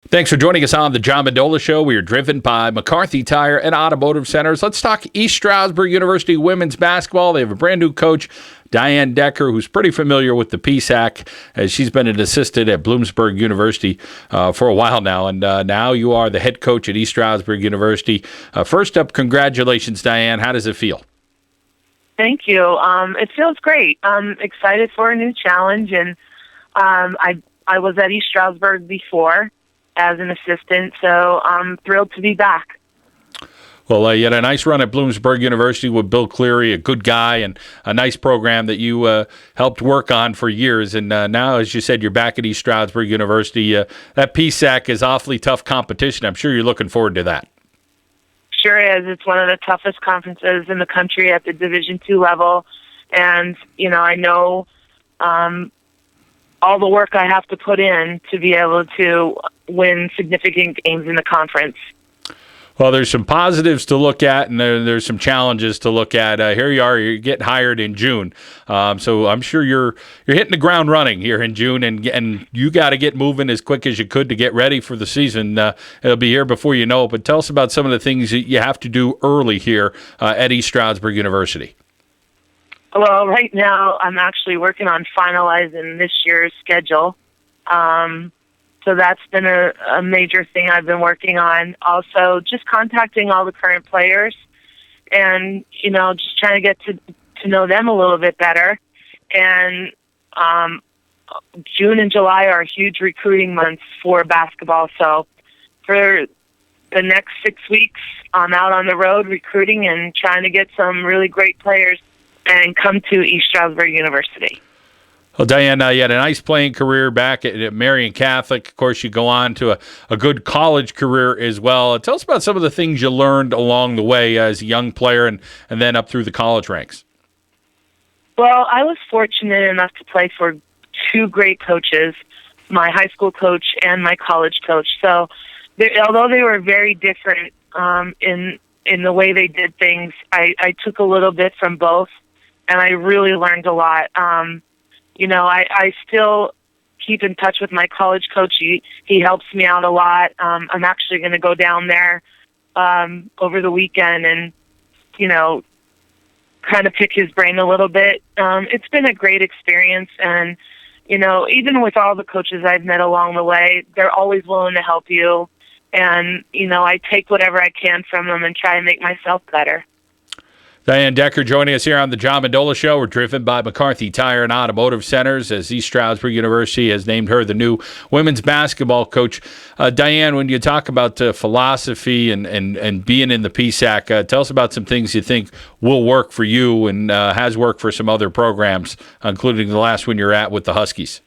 Thanks for joining us on the John Mendola Show. We are driven by McCarthy Tire and Automotive Centers. Let's talk East Stroudsburg University women's basketball. They have a brand new coach, Diane Decker, who's pretty familiar with the PSAC, as she's been an assistant at Bloomsburg University for a while now. And now you are the head coach at East Stroudsburg University. First up, congratulations, Diane. How does it feel? Thank you. It feels great. I'm excited for a new challenge, and I was at East Stroudsburg before as an assistant, so I'm thrilled to be back. Well, you had a nice run at Bloomsburg University with Bill Cleary, a good guy, and a nice program that you helped work on for years. And now, as you said, you're back at East Stroudsburg University. That PSAC is awfully tough competition. I'm sure you're looking forward to that. Sure is. It's one of the toughest conferences in the country at the Division II level. And, I know all the work I have to put in to be able to win significant games in the conference. Well, there's some positives to look at, and there's some challenges to look at. Here you are, you're getting hired in June, so I'm sure you're hitting the ground running here in June, and you got to get moving as quick as you could to get ready for the season. It'll be here before you know it. But tell us about some of the things that you have to do early here at East Stroudsburg University. Well, right now I'm actually working on finalizing this year's schedule. So that's been a major thing I've been working on. Also, just contacting all the current players and, just trying to get to know them a little bit better. And June and July are huge recruiting months for basketball. So for the next 6 weeks, I'm out on the road recruiting and trying to get some really great players and come to East Stroudsburg University. Well, Diane, you had a nice playing career back at Marian Catholic. Of course, you go on to a good college career as well. Tell us about some of the things you learned along the way as a young player and then up through the college ranks. Well, I was fortunate enough to play for two great coaches, my high school coach and my college coach. So although they were very different in the way they did things, I took a little bit from both, and I really learned a lot. I still keep in touch with my college coach. He helps me out a lot. I'm actually going to go down there over the weekend and, kind of pick his brain a little bit. It's been a great experience. And, even with all the coaches I've met along the way, they're always willing to help you. And, I take whatever I can from them and try and make myself better. Diane Decker joining us here on the John Mendola Show. We're driven by McCarthy Tire and Automotive Centers, as East Stroudsburg University has named her the new women's basketball coach. Diane, when you talk about philosophy and being in the PSAC, tell us about some things you think will work for you and has worked for some other programs, including the last one you're at with the Huskies.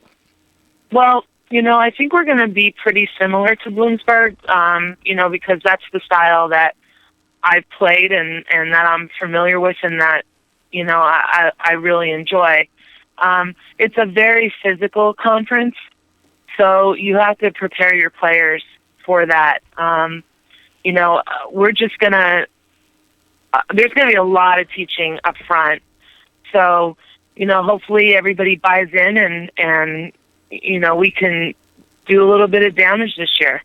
Well, I think we're going to be pretty similar to Bloomsburg, because that's the style that I've played and that I'm familiar with and that, I really enjoy. It's a very physical conference, so you have to prepare your players for that. We're just going to, there's going to be a lot of teaching up front. So, hopefully everybody buys in and we can do a little bit of damage this year.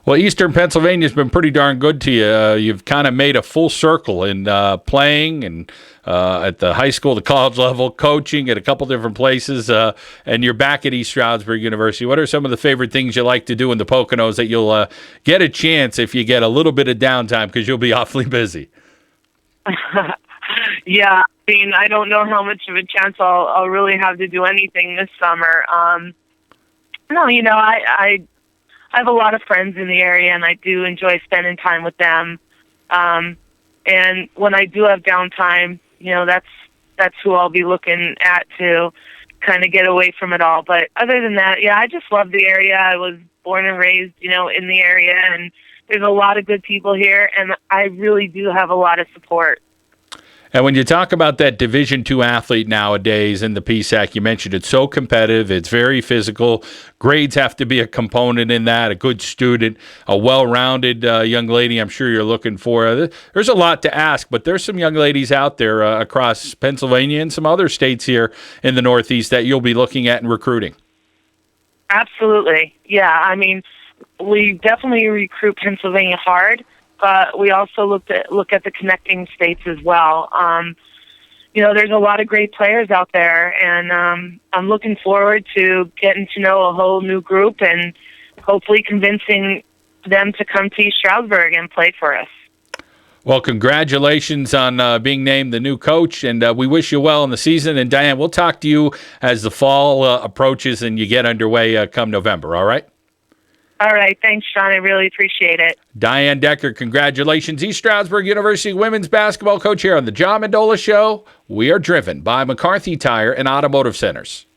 Well, Eastern Pennsylvania's been pretty darn good to you. You've kind of made a full circle in playing and at the high school, the college level, coaching at a couple different places, and you're back at East Stroudsburg University. What are some of the favorite things you like to do in the Poconos that you'll get a chance if you get a little bit of downtime because you'll be awfully busy? Yeah, I don't know how much of a chance I'll really have to do anything this summer. I have a lot of friends in the area, and I do enjoy spending time with them. And when I do have downtime, that's who I'll be looking at to kind of get away from it all. But other than that, yeah, I just love the area. I was born and raised, in the area, and there's a lot of good people here, and I really do have a lot of support. And when you talk about that Division II athlete nowadays in the PSAC, you mentioned it's so competitive, it's very physical. Grades have to be a component in that, a good student, a well-rounded young lady I'm sure you're looking for. There's a lot to ask, but there's some young ladies out there across Pennsylvania and some other states here in the Northeast that you'll be looking at and recruiting. Absolutely. Yeah, we definitely recruit Pennsylvania hard, but we also look at the connecting states as well. There's a lot of great players out there, and I'm looking forward to getting to know a whole new group and hopefully convincing them to come to East Stroudsburg and play for us. Well, congratulations on being named the new coach, and we wish you well in the season. And Diane, we'll talk to you as the fall approaches and you get underway come November, all right? All right. Thanks, Sean. I really appreciate it. Diane Decker, congratulations. East Stroudsburg University women's basketball coach here on the John Mendola Show. We are driven by McCarthy Tire and Automotive Centers.